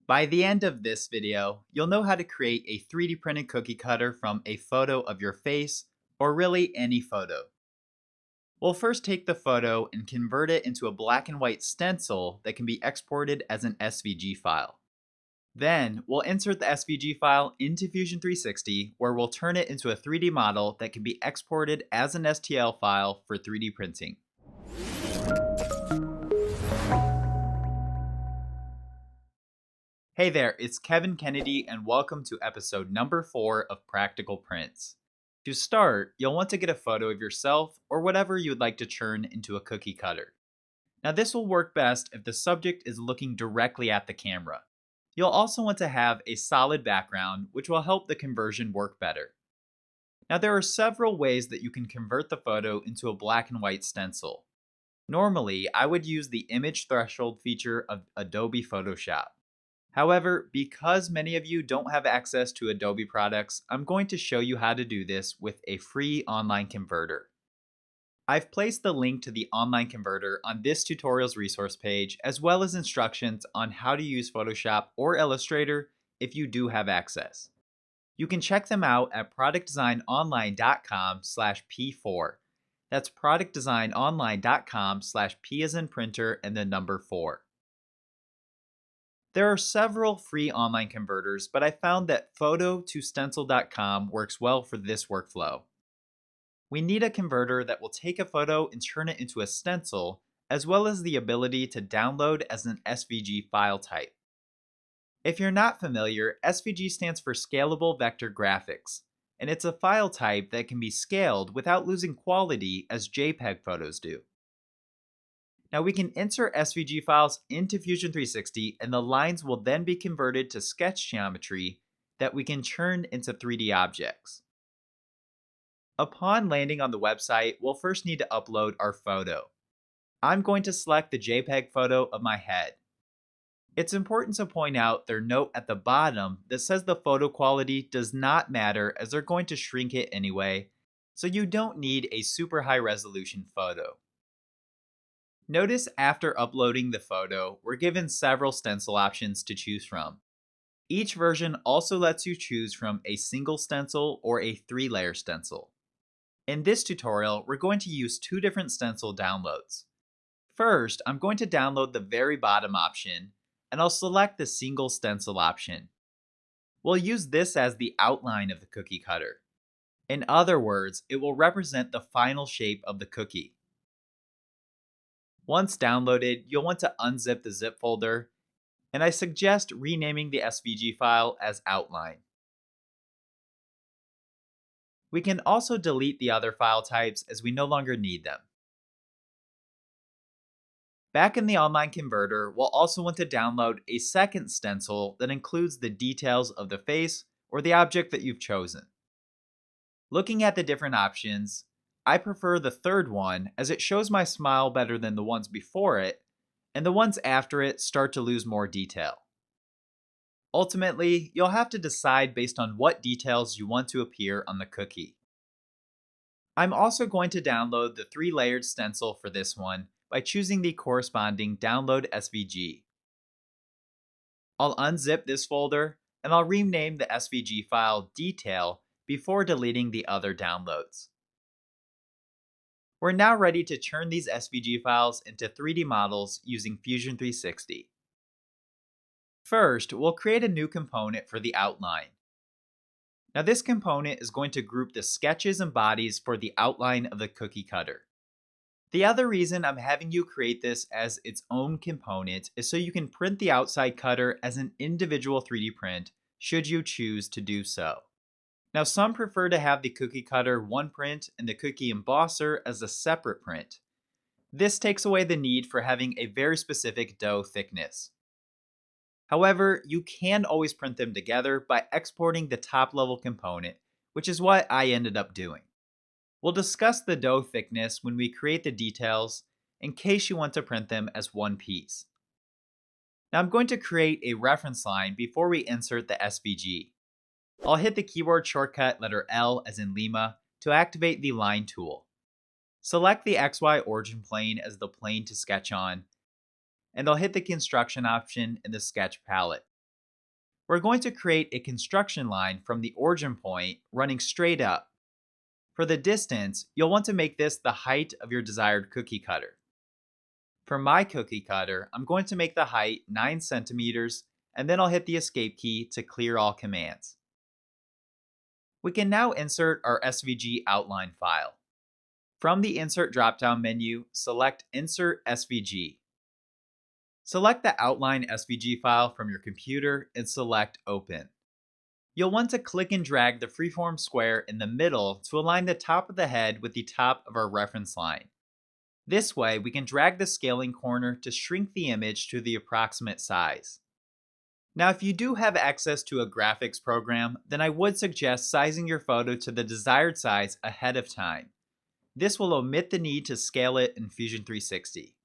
By the end of this video, you'll know how to create a 3D printed cookie cutter from a photo of your face, or really any photo. We'll first take the photo and convert it into a black and white stencil that can be exported as an SVG file. Then, we'll insert the SVG file into Fusion 360, where we'll turn it into a 3D model that can be exported as an STL file for 3D printing. Hey there, it's Kevin Kennedy, and welcome to episode number 4 of Practical Prints. To start, you'll want to get a photo of yourself or whatever you would like to turn into a cookie cutter. Now, this will work best if the subject is looking directly at the camera. You'll also want to have a solid background, which will help the conversion work better. Now, there are several ways that you can convert the photo into a black and white stencil. Normally, I would use the image threshold feature of Adobe Photoshop. However, because many of you don't have access to Adobe products, I'm going to show you how to do this with a free online converter. I've placed the link to the online converter on this tutorial's resource page, as well as instructions on how to use Photoshop or Illustrator if you do have access. You can check them out at productdesignonline.com/p4. That's productdesignonline.com/p as in printer and the number 4. There are several free online converters, but I found that photo2stencil.com works well for this workflow. We need a converter that will take a photo and turn it into a stencil, as well as the ability to download as an SVG file type. If you're not familiar, SVG stands for Scalable Vector Graphics, and it's a file type that can be scaled without losing quality as JPEG photos do. Now we can insert SVG files into Fusion 360, and the lines will then be converted to sketch geometry that we can turn into 3D objects. Upon landing on the website, we'll first need to upload our photo. I'm going to select the JPEG photo of my head. It's important to point out their note at the bottom that says the photo quality does not matter, as they're going to shrink it anyway, so you don't need a super high resolution photo. Notice after uploading the photo, we're given several stencil options to choose from. Each version also lets you choose from a single stencil or a 3-layer stencil. In this tutorial, we're going to use 2 different stencil downloads. First, I'm going to download the very bottom option, and I'll select the single stencil option. We'll use this as the outline of the cookie cutter. In other words, it will represent the final shape of the cookie. Once downloaded, you'll want to unzip the zip folder, and I suggest renaming the SVG file as outline. We can also delete the other file types as we no longer need them. Back in the online converter, we'll also want to download a second stencil that includes the details of the face or the object that you've chosen. Looking at the different options, I prefer the third one as it shows my smile better than the ones before it, and the ones after it start to lose more detail. Ultimately, you'll have to decide based on what details you want to appear on the cookie. I'm also going to download the 3-layered stencil for this one by choosing the corresponding download SVG. I'll unzip this folder, and I'll rename the SVG file detail before deleting the other downloads. We're now ready to turn these SVG files into 3D models using Fusion 360. First, we'll create a new component for the outline. Now this component is going to group the sketches and bodies for the outline of the cookie cutter. The other reason I'm having you create this as its own component is so you can print the outside cutter as an individual 3D print should you choose to do so. Now some prefer to have the cookie cutter one print and the cookie embosser as a separate print. This takes away the need for having a very specific dough thickness. However, you can always print them together by exporting the top level component, which is what I ended up doing. We'll discuss the dough thickness when we create the details in case you want to print them as one piece. Now I'm going to create a reference line before we insert the SVG. I'll hit the keyboard shortcut letter L as in Lima to activate the line tool. Select the XY origin plane as the plane to sketch on, and I'll hit the construction option in the sketch palette. We're going to create a construction line from the origin point running straight up. For the distance, you'll want to make this the height of your desired cookie cutter. For my cookie cutter, I'm going to make the height 9 centimeters, and then I'll hit the escape key to clear all commands. We can now insert our SVG outline file. From the Insert drop-down menu, select Insert SVG. Select the outline SVG file from your computer and select Open. You'll want to click and drag the freeform square in the middle to align the top of the head with the top of our reference line. This way, we can drag the scaling corner to shrink the image to the approximate size. Now, if you do have access to a graphics program, then I would suggest sizing your photo to the desired size ahead of time. This will omit the need to scale it in Fusion 360.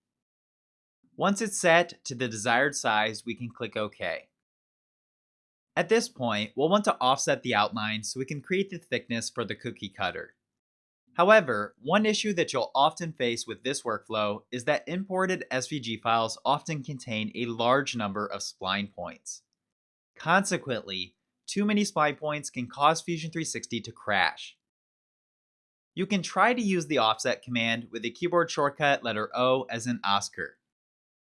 Once it's set to the desired size, we can click OK. At this point, we'll want to offset the outline so we can create the thickness for the cookie cutter. However, one issue that you'll often face with this workflow is that imported SVG files often contain a large number of spline points. Consequently, too many spline points can cause Fusion 360 to crash. You can try to use the offset command with the keyboard shortcut letter O as in Oscar.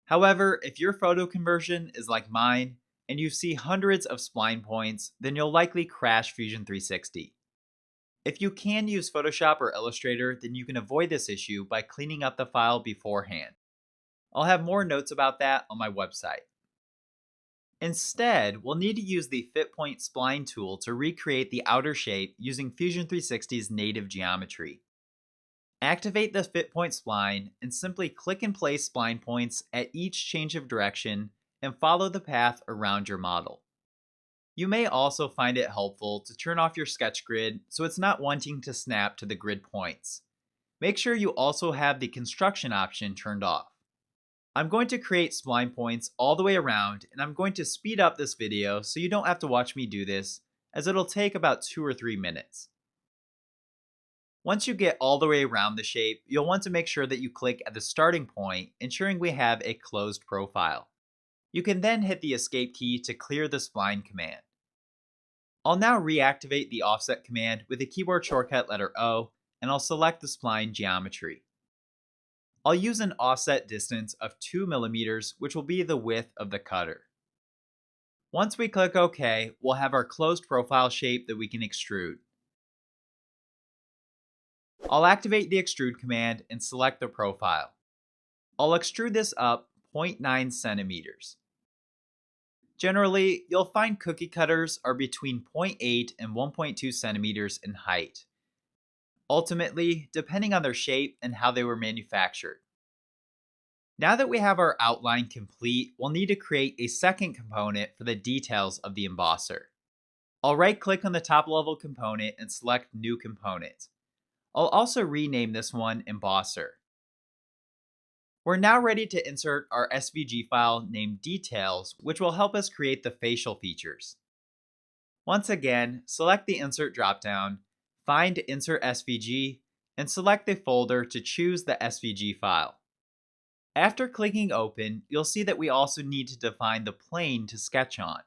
However, if your photo conversion is like mine and you see hundreds of spline points, then you'll likely crash Fusion 360. If you can use Photoshop or Illustrator, then you can avoid this issue by cleaning up the file beforehand. I'll have more notes about that on my website. Instead, we'll need to use the Fit Point Spline tool to recreate the outer shape using Fusion 360's native geometry. Activate the Fit Point Spline and simply click and place spline points at each change of direction and follow the path around your model. You may also find it helpful to turn off your sketch grid so it's not wanting to snap to the grid points. Make sure you also have the construction option turned off. I'm going to create spline points all the way around, and I'm going to speed up this video so you don't have to watch me do this, as it'll take about 2 or 3 minutes. Once you get all the way around the shape, you'll want to make sure that you click at the starting point, ensuring we have a closed profile. You can then hit the escape key to clear the spline command. I'll now reactivate the offset command with the keyboard shortcut letter O, and I'll select the spline geometry. I'll use an offset distance of 2 millimeters, which will be the width of the cutter. Once we click OK, we'll have our closed profile shape that we can extrude. I'll activate the extrude command and select the profile. I'll extrude this up 0.9 centimeters. Generally, you'll find cookie cutters are between 0.8 and 1.2 centimeters in height. Ultimately, depending on their shape and how they were manufactured. Now that we have our outline complete, we'll need to create a second component for the details of the embosser. I'll right-click on the top-level component and select New Component. I'll also rename this one Embosser. We're now ready to insert our SVG file named Details, which will help us create the facial features. Once again, select the Insert dropdown, find Insert SVG, and select the folder to choose the SVG file. After clicking Open, you'll see that we also need to define the plane to sketch on.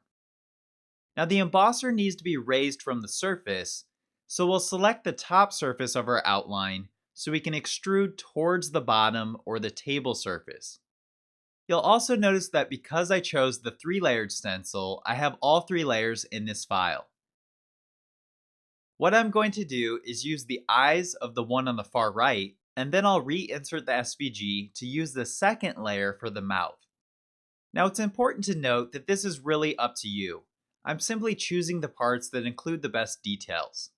Now the embosser needs to be raised from the surface, so we'll select the top surface of our outline so we can extrude towards the bottom or the table surface. You'll also notice that because I chose the 3-layered stencil, I have all 3 layers in this file. What I'm going to do is use the eyes of the one on the far right, and then I'll reinsert the SVG to use the second layer for the mouth. Now it's important to note that this is really up to you. I'm simply choosing the parts that include the best details.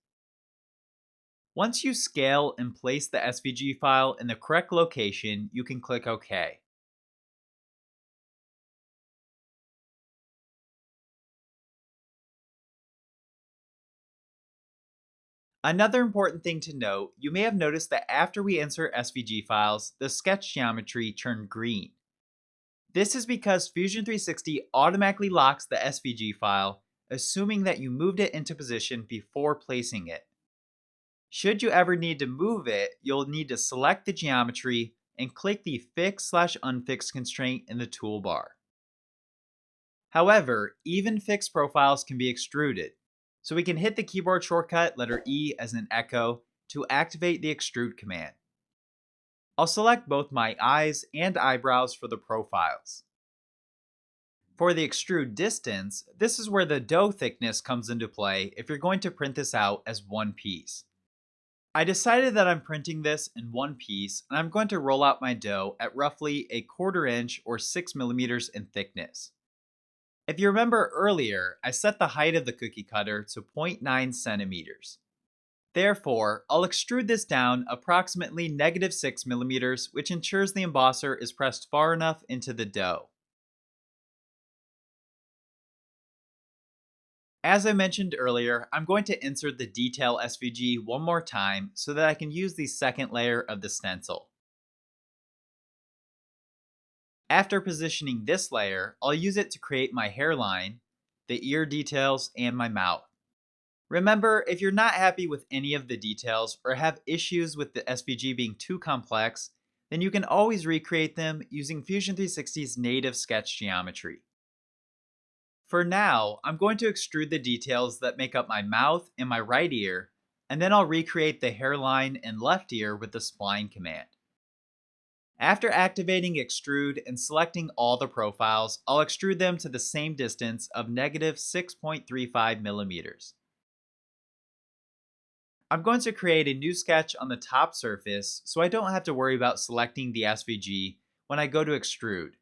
Once you scale and place the SVG file in the correct location, you can click OK. Another important thing to note, you may have noticed that after we insert SVG files, the sketch geometry turned green. This is because Fusion 360 automatically locks the SVG file, assuming that you moved it into position before placing it. Should you ever need to move it, you'll need to select the geometry and click the Fix/Unfix constraint in the toolbar. However, even fixed profiles can be extruded. So we can hit the keyboard shortcut letter E as in echo to activate the extrude command. I'll select both my eyes and eyebrows for the profiles. For the extrude distance, this is where the dough thickness comes into play if you're going to print this out as one piece. I decided that I'm printing this in one piece, and I'm going to roll out my dough at roughly a 1/4 inch or 6 millimeters in thickness. If you remember earlier, I set the height of the cookie cutter to 0.9 centimeters. Therefore, I'll extrude this down approximately -6 millimeters, which ensures the embosser is pressed far enough into the dough. As I mentioned earlier, I'm going to insert the detail SVG one more time so that I can use the second layer of the stencil. After positioning this layer, I'll use it to create my hairline, the ear details, and my mouth. Remember, if you're not happy with any of the details or have issues with the SVG being too complex, then you can always recreate them using Fusion 360's native sketch geometry. For now, I'm going to extrude the details that make up my mouth and my right ear, and then I'll recreate the hairline and left ear with the spline command. After activating extrude and selecting all the profiles, I'll extrude them to the same distance of -6.35 millimeters. I'm going to create a new sketch on the top surface so I don't have to worry about selecting the SVG when I go to extrude.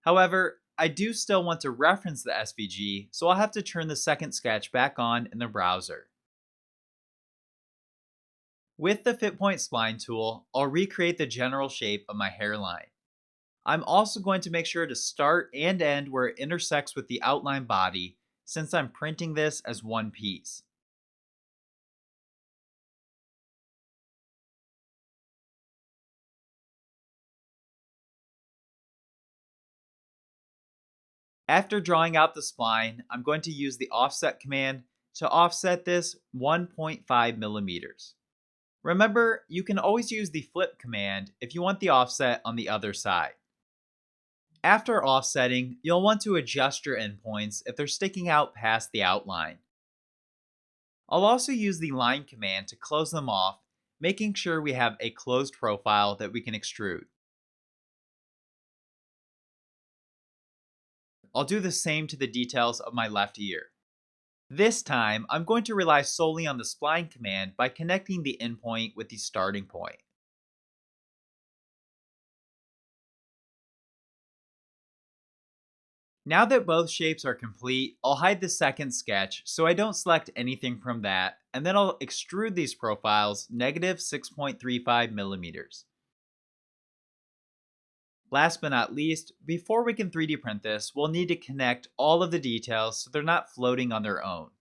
However, I do still want to reference the SVG, so I'll have to turn the second sketch back on in the browser. With the Fit Point Spline tool, I'll recreate the general shape of my hairline. I'm also going to make sure to start and end where it intersects with the outline body, since I'm printing this as one piece. After drawing out the spline, I'm going to use the offset command to offset this 1.5 millimeters. Remember, you can always use the flip command if you want the offset on the other side. After offsetting, you'll want to adjust your endpoints if they're sticking out past the outline. I'll also use the line command to close them off, making sure we have a closed profile that we can extrude. I'll do the same to the details of my left ear. This time, I'm going to rely solely on the spline command by connecting the endpoint with the starting point. Now that both shapes are complete, I'll hide the second sketch so I don't select anything from that, and then I'll extrude these profiles -6.35 millimeters. Last but not least, before we can 3D print this, we'll need to connect all of the details so they're not floating on their own.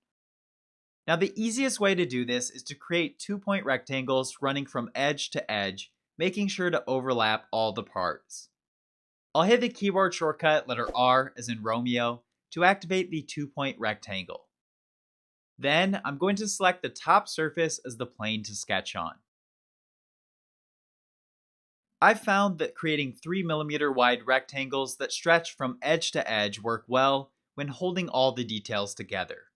Now the easiest way to do this is to create 2-point rectangles running from edge to edge, making sure to overlap all the parts. I'll hit the keyboard shortcut letter R as in Romeo to activate the 2-point rectangle. Then I'm going to select the top surface as the plane to sketch on. I've found that creating 3mm wide rectangles that stretch from edge to edge work well when holding all the details together.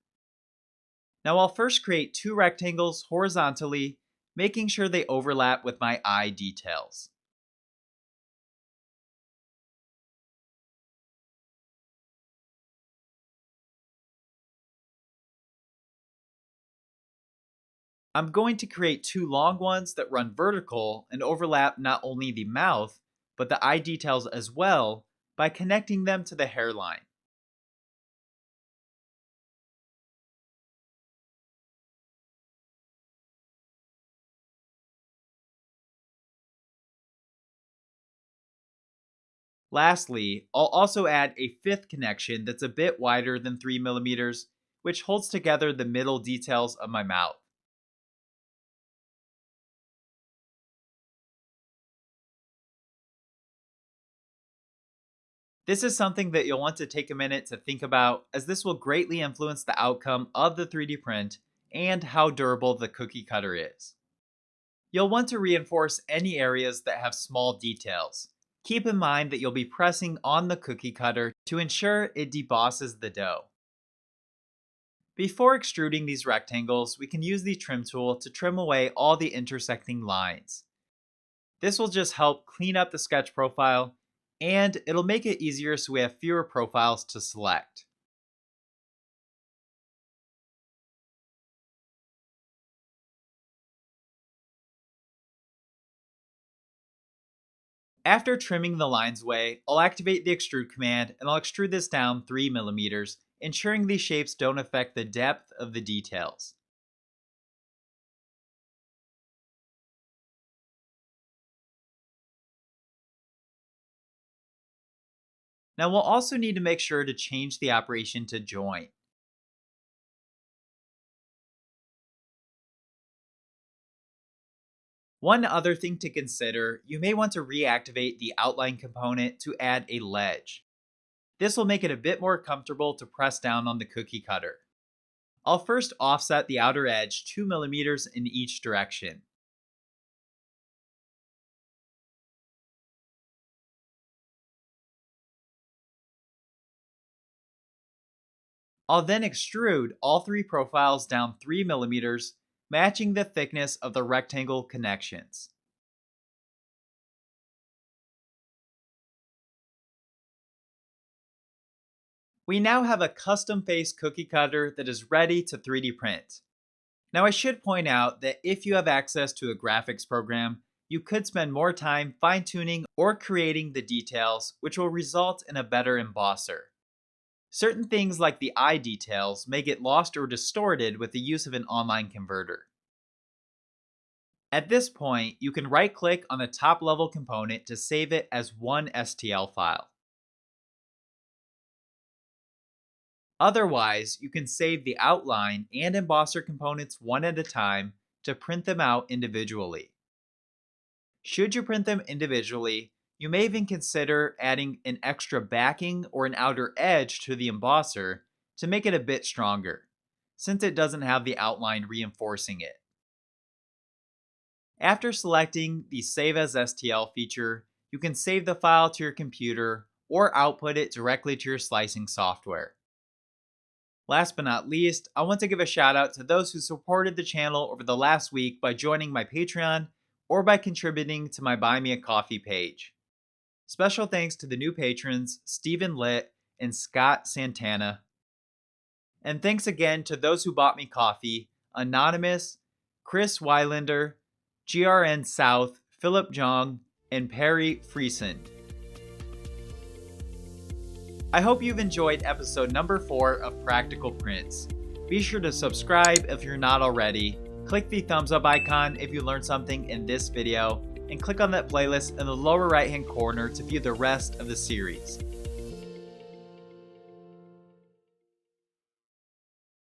Now I'll first create 2 rectangles horizontally, making sure they overlap with my eye details. I'm going to create 2 long ones that run vertical and overlap not only the mouth, but the eye details as well by connecting them to the hairline. Lastly, I'll also add a 5th connection that's a bit wider than 3mm, which holds together the middle details of my mouth. This is something that you'll want to take a minute to think about, as this will greatly influence the outcome of the 3D print and how durable the cookie cutter is. You'll want to reinforce any areas that have small details, Keep in mind that you'll be pressing on the cookie cutter to ensure it debosses the dough. Before extruding these rectangles, we can use the trim tool to trim away all the intersecting lines. This will just help clean up the sketch profile, and it'll make it easier so we have fewer profiles to select. After trimming the lines away, I'll activate the extrude command and I'll extrude this down 3 millimeters, ensuring these shapes don't affect the depth of the details. Now we'll also need to make sure to change the operation to joint. One other thing to consider, you may want to reactivate the outline component to add a ledge. This will make it a bit more comfortable to press down on the cookie cutter. I'll first offset the outer edge 2 millimeters in each direction. I'll then extrude all 3 profiles down 3 millimeters, matching the thickness of the rectangle connections. We now have a custom face cookie cutter that is ready to 3D print. Now I should point out that if you have access to a graphics program, you could spend more time fine-tuning or creating the details, which will result in a better embosser. Certain things like the eye details may get lost or distorted with the use of an online converter. At this point, you can right-click on the top-level component to save it as one STL file. Otherwise, you can save the outline and embosser components one at a time to print them out individually. Should you print them individually, you may even consider adding an extra backing or an outer edge to the embosser to make it a bit stronger, since it doesn't have the outline reinforcing it. After selecting the Save as STL feature, you can save the file to your computer or output it directly to your slicing software. Last but not least, I want to give a shout out to those who supported the channel over the last week by joining my Patreon or by contributing to my Buy Me a Coffee page. Special thanks to the new patrons Stephen Litt and Scott Santana. And thanks again to those who bought me coffee: Anonymous, Chris Weilander, GRN South, Philip Jong, and Perry Friesen. I hope you've enjoyed episode number 4 of Practical Prints. Be sure to subscribe if you're not already, click the thumbs up icon if you learned something in this video, and click on that playlist in the lower right hand corner to view the rest of the series.